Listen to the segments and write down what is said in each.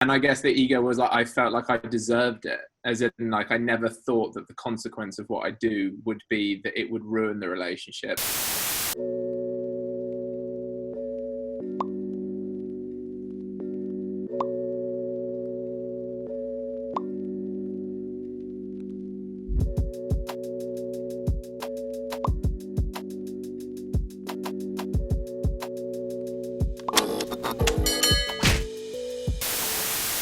And I guess the ego was like, I felt like I deserved it. As in, like, I never thought that the consequence of what I do would be that it would ruin the relationship.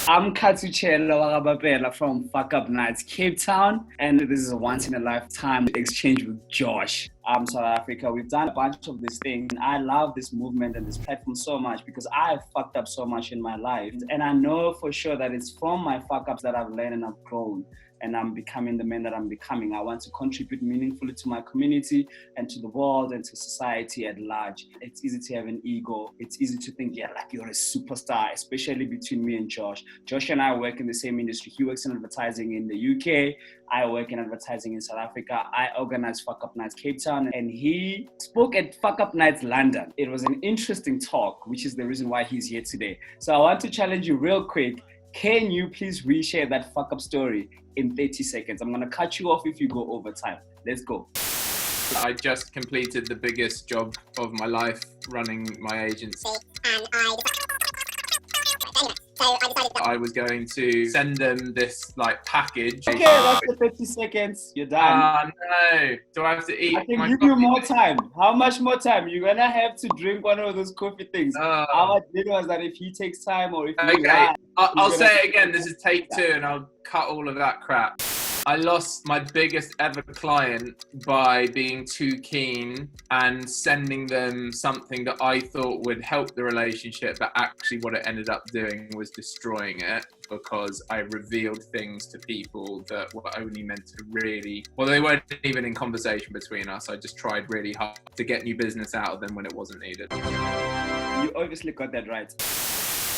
I'm Khatu from Fuck Up Nights, Cape Town, and this is a once-in-a-lifetime exchange with Josh. South Africa. We've done a bunch of these things, and I love this movement and this platform so much because I've fucked up so much in my life, and I know for sure that it's from my fuck-ups that I've learned and I've grown, and I'm becoming the man that I'm becoming. I want to contribute meaningfully to my community and to the world and to society at large. It's easy to have an ego. It's easy to think, yeah, like you're a superstar, especially between me and Josh. Josh and I work in the same industry. He works in advertising in the UK. I work in advertising in South Africa. I organize Fuck Up Nights Cape Town, and he spoke at Fuck Up Nights London. It was an interesting talk, which is the reason why he's here today. So I want to challenge you real quick. Can you please reshare that fuck up story in 30 seconds? I'm going to cut you off if you go over time. Let's go. I just completed the biggest job of my life running my agency. I was going to send them this package. Okay, that's the 30 seconds. You're done. No. Do I have to eat? I can give you more time. How much more time? You're going to have to drink one of those coffee things. How much did was that if he takes time or if he Okay, I'll say it again. This is take 2 and I'll cut all of that crap. I lost my biggest ever client by being too keen and sending them something that I thought would help the relationship, but actually what it ended up doing was destroying it because I revealed things to people that were only meant to they weren't even in conversation between us. I just tried really hard to get new business out of them when it wasn't needed. You obviously got that right.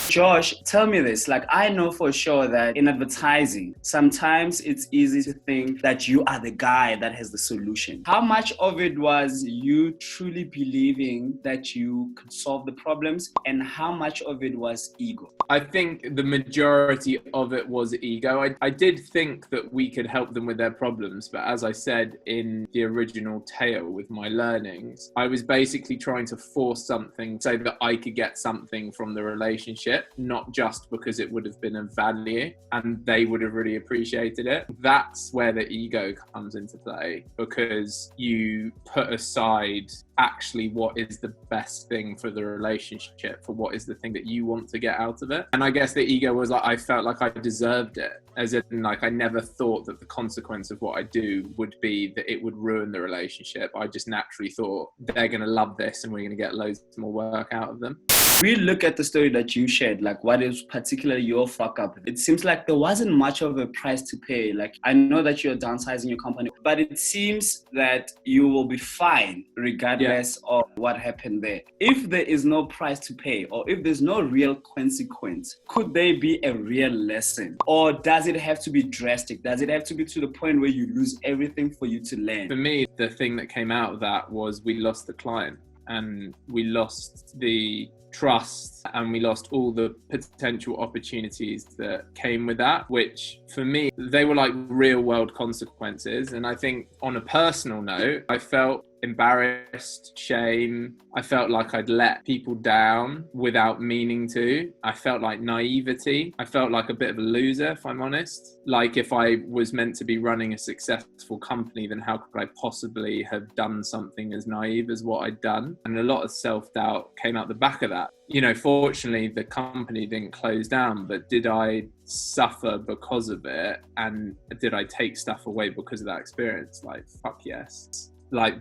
Josh, tell me this. I know for sure that in advertising, sometimes it's easy to think that you are the guy that has the solution. How much of it was you truly believing that you could solve the problems, and how much of it was ego? I think the majority of it was ego. I did think that we could help them with their problems, but as I said in the original tale with my learnings, I was basically trying to force something so that I could get something from the relationship, not just because it would have been of value and they would have really appreciated it. That's where the ego comes into play, because you put aside actually what is the best thing for the relationship, for what is the thing that you want to get out of it. And I guess the ego was like, I felt like I deserved it. As in, I never thought that the consequence of what I do would be that it would ruin the relationship. I just naturally thought they're going to love this and we're going to get loads more work out of them. We look at the story that you shared, what is particularly your fuck up. It seems like there wasn't much of a price to pay. I know that you're downsizing your company, but it seems that you will be fine regardless of what happened there. If there is no price to pay, or if there's no real consequence, could there be a real lesson? Or does it have to be drastic? Does it have to be to the point where you lose everything for you to learn? For me, the thing that came out of that was we lost the client and we lost the trust and we lost all the potential opportunities that came with that, which for me, they were real world consequences. And I think on a personal note, I felt embarrassed, shame. I felt like I'd let people down without meaning to. I felt like naivety. I felt like a bit of a loser, if I'm honest. If I was meant to be running a successful company, then how could I possibly have done something as naive as what I'd done? And a lot of self-doubt came out the back of that. Fortunately, the company didn't close down, but did I suffer because of it? And did I take stuff away because of that experience? Fuck yes.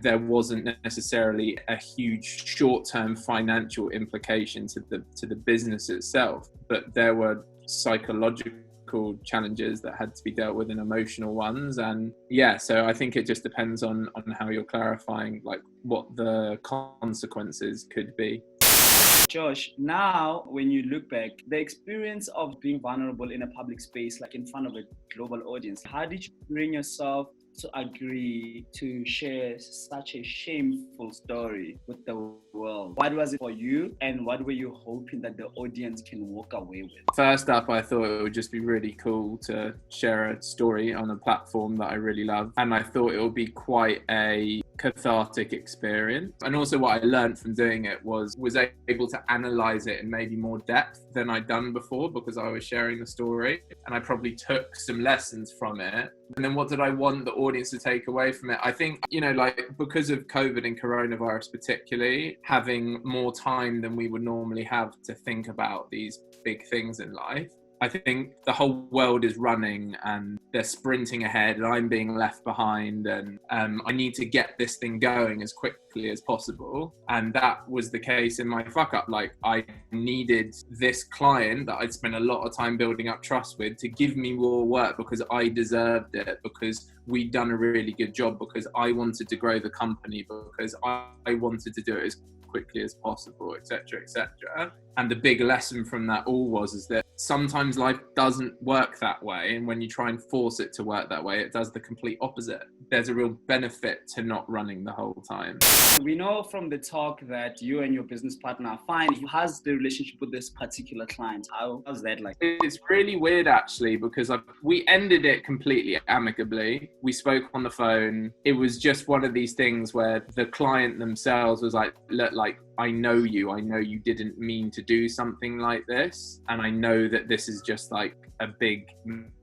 There wasn't necessarily a huge short-term financial implication to the business itself, but there were psychological challenges that had to be dealt with and emotional ones. And so I think it just depends on how you're clarifying what the consequences could be. Josh, now when you look back, the experience of being vulnerable in a public space, in front of a global audience, how did you bring yourself to agree to share such a shameful story with the world? What was it for you, and what were you hoping that the audience can walk away with? First up, I thought it would just be really cool to share a story on a platform that I really love, and I thought it would be quite a cathartic experience. And also what I learned from doing it was able to analyze it in maybe more depth than I'd done before, because I was sharing the story, and I probably took some lessons from it. And then what did I want the audience to take away from it? I think, like because of COVID and coronavirus particularly, having more time than we would normally have to think about these big things in life, I think the whole world is running and they're sprinting ahead, and I'm being left behind, and I need to get this thing going as quickly as possible. And that was the case in my fuck up. Like, I needed this client that I'd spent a lot of time building up trust with to give me more work, because I deserved it, because we'd done a really good job, because I wanted to grow the company, because I wanted to do it as quickly as possible, etc., etc. And the big lesson from that all is that sometimes life doesn't work that way, and when you try and force it to work that way, it does the complete opposite. There's a real benefit to not running the whole time. We know from the talk that you and your business partner are fine. How's the relationship with this particular client? How's that like? It's really weird actually, because we ended it completely amicably. We spoke on the phone. It was just one of these things where the client themselves was like, look, like, I know you didn't mean to do something like this, and I know that this is just like a big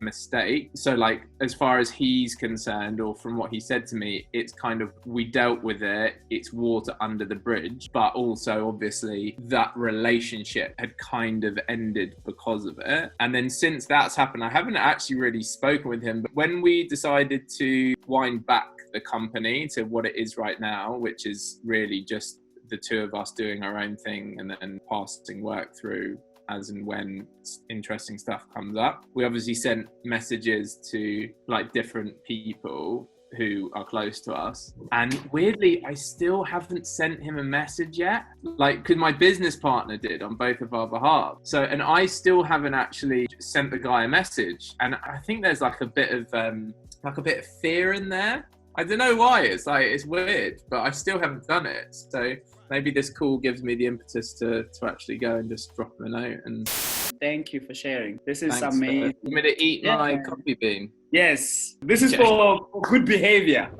mistake. So like, as far as he's concerned, or from what he said to me, it's kind of, we dealt with it, it's water under the bridge, but also obviously that relationship had kind of ended because of it. And then since that's happened, I haven't actually really spoken with him, but when we decided to wind back the company to what it is right now, which is really just the two of us doing our own thing and then passing work through as and when interesting stuff comes up, we obviously sent messages to like different people who are close to us. And weirdly, I still haven't sent him a message yet, like, because my business partner did on both of our behalf. So, and I still haven't actually sent the guy a message. And I think there's like a bit of fear in there. I don't know why. It's like, it's weird, but I still haven't done it. So maybe this call gives me the impetus to actually go and just drop him a note. And thank you for sharing. This is thanks amazing. For me to eat my coffee bean. Yes, this is for good behavior.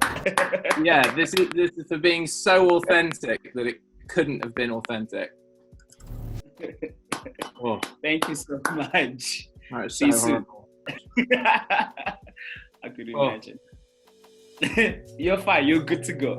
Yeah, this is for being so authentic that it couldn't have been authentic. Oh. Thank you so much. Oh, it's so horrible. I could imagine. You're fine. You're good to go.